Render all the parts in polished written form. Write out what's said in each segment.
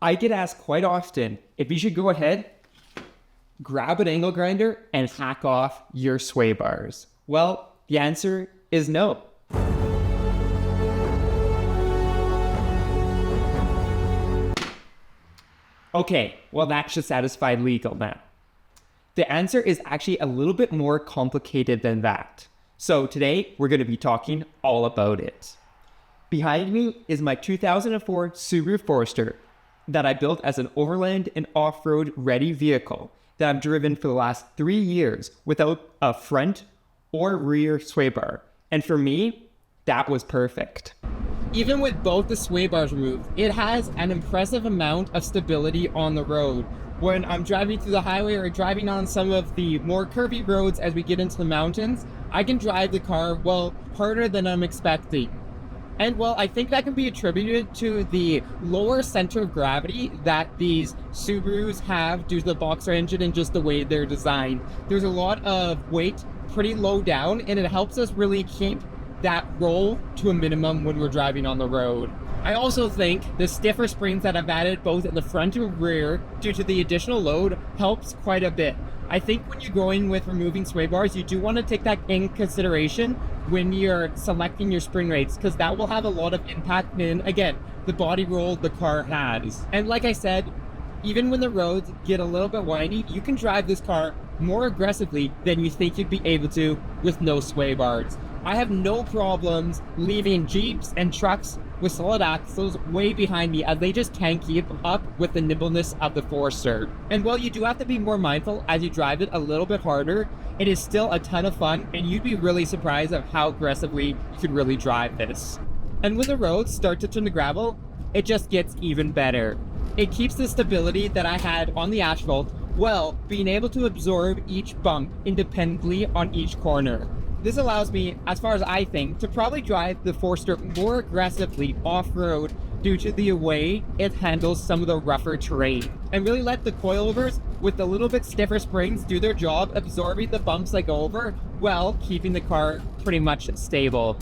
I get asked quite often if you should go ahead, grab an angle grinder, and hack off your sway bars. Well, the answer is no. Okay, well that should satisfy legal now. The answer is actually a little bit more complicated than that. So today we're going to be talking all about it. Behind me is my 2004 Subaru Forester that I built as an overland and off-road ready vehicle that I've driven for the last 3 years without a front or rear sway bar. And for me, that was perfect. Even with both the sway bars removed, it has an impressive amount of stability on the road. When I'm driving through the highway or driving on some of the more curvy roads as we get into the mountains, I can drive the car, well, harder than I'm expecting. And well, I think that can be attributed to the lower center of gravity that these Subarus have due to the boxer engine and just the way they're designed. There's a lot of weight pretty low down, and it helps us really keep that roll to a minimum when we're driving on the road. I also think the stiffer springs that I've added both in the front and rear due to the additional load helps quite a bit. I think when you're going with removing sway bars, you do want to take that in consideration when you're selecting your spring rates, because that will have a lot of impact in, again, the body roll the car has. And like I said, even when the roads get a little bit windy, you can drive this car more aggressively than you think you'd be able to with no sway bars. I have no problems leaving Jeeps and trucks with solid axles way behind me, as they just can't keep up with the nimbleness of the Forester. And while you do have to be more mindful as you drive it a little bit harder, it is still a ton of fun, and you'd be really surprised at how aggressively you can really drive this. And when the roads start to turn to gravel, it just gets even better. It keeps the stability that I had on the asphalt, while being able to absorb each bump independently on each corner. This allows me, as far as I think, to probably drive the Forester more aggressively off-road due to the way it handles some of the rougher terrain, and really let the coilovers with the little bit stiffer springs do their job absorbing the bumps I go over while keeping the car pretty much stable.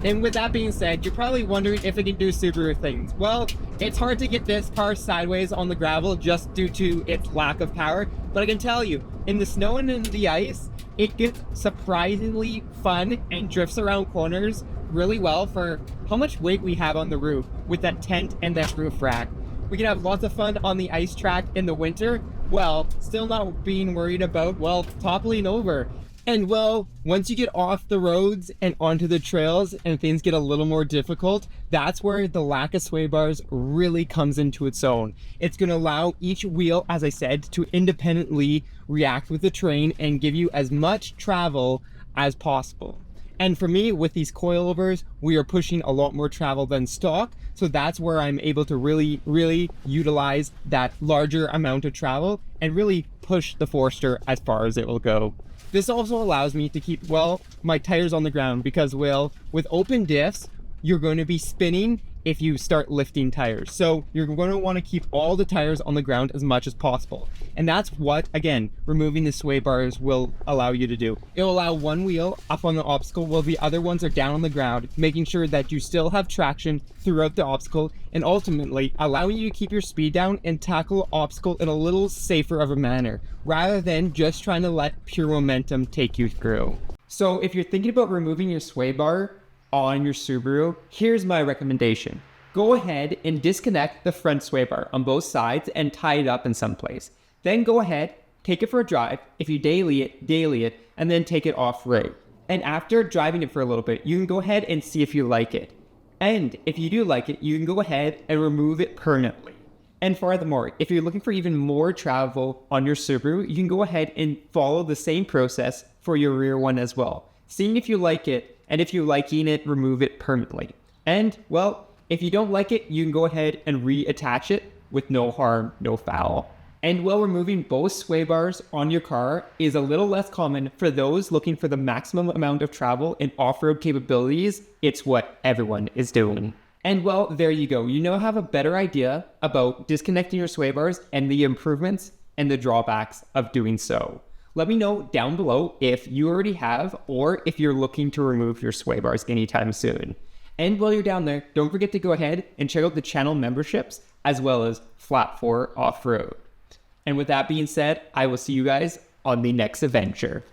And with that being said, you're probably wondering if it can do Subaru things. Well, it's hard to get this car sideways on the gravel just due to its lack of power, but I can tell you, in the snow and in the ice, it gets surprisingly fun and drifts around corners really well for how much weight we have on the roof with that tent and that roof rack. We can have lots of fun on the ice track in the winter, well, still not being worried about, well, toppling over. And well, once you get off the roads and onto the trails and things get a little more difficult, that's where the lack of sway bars really comes into its own. It's going to allow each wheel, as I said, to independently react with the terrain and give you as much travel as possible. And for me, with these coilovers, we are pushing a lot more travel than stock. So that's where I'm able to really utilize that larger amount of travel and really push the Forester as far as it will go. This also allows me to keep, well, my tires on the ground because, well, with open diffs, you're going to be spinning if you start lifting tires. So you're going to want to keep all the tires on the ground as much as possible. And that's what, again, removing the sway bars will allow you to do. It will allow one wheel up on the obstacle while the other ones are down on the ground, making sure that you still have traction throughout the obstacle and ultimately allowing you to keep your speed down and tackle obstacle in a little safer of a manner, rather than just trying to let pure momentum take you through. So if you're thinking about removing your sway bar on your Subaru, here's my recommendation. Go ahead and disconnect the front sway bar on both sides and tie it up in some place. Then go ahead, take it for a drive. If you daily it, and then take it off-road. And after driving it for a little bit, you can go ahead and see if you like it. And if you do like it, you can go ahead and remove it permanently. And furthermore, if you're looking for even more travel on your Subaru, you can go ahead and follow the same process for your rear one as well. Seeing if you like it, and if you're liking it, remove it permanently. And, well, if you don't like it, you can go ahead and reattach it with no harm, no foul. And while removing both sway bars on your car is a little less common for those looking for the maximum amount of travel and off-road capabilities, it's what everyone is doing. And well, there you go. You now have a better idea about disconnecting your sway bars and the improvements and the drawbacks of doing so. Let me know down below if you already have or if you're looking to remove your sway bars anytime soon. And while you're down there, don't forget to go ahead and check out the channel memberships as well as flat 4 off-road. And with that being said, I will see you guys on the next adventure.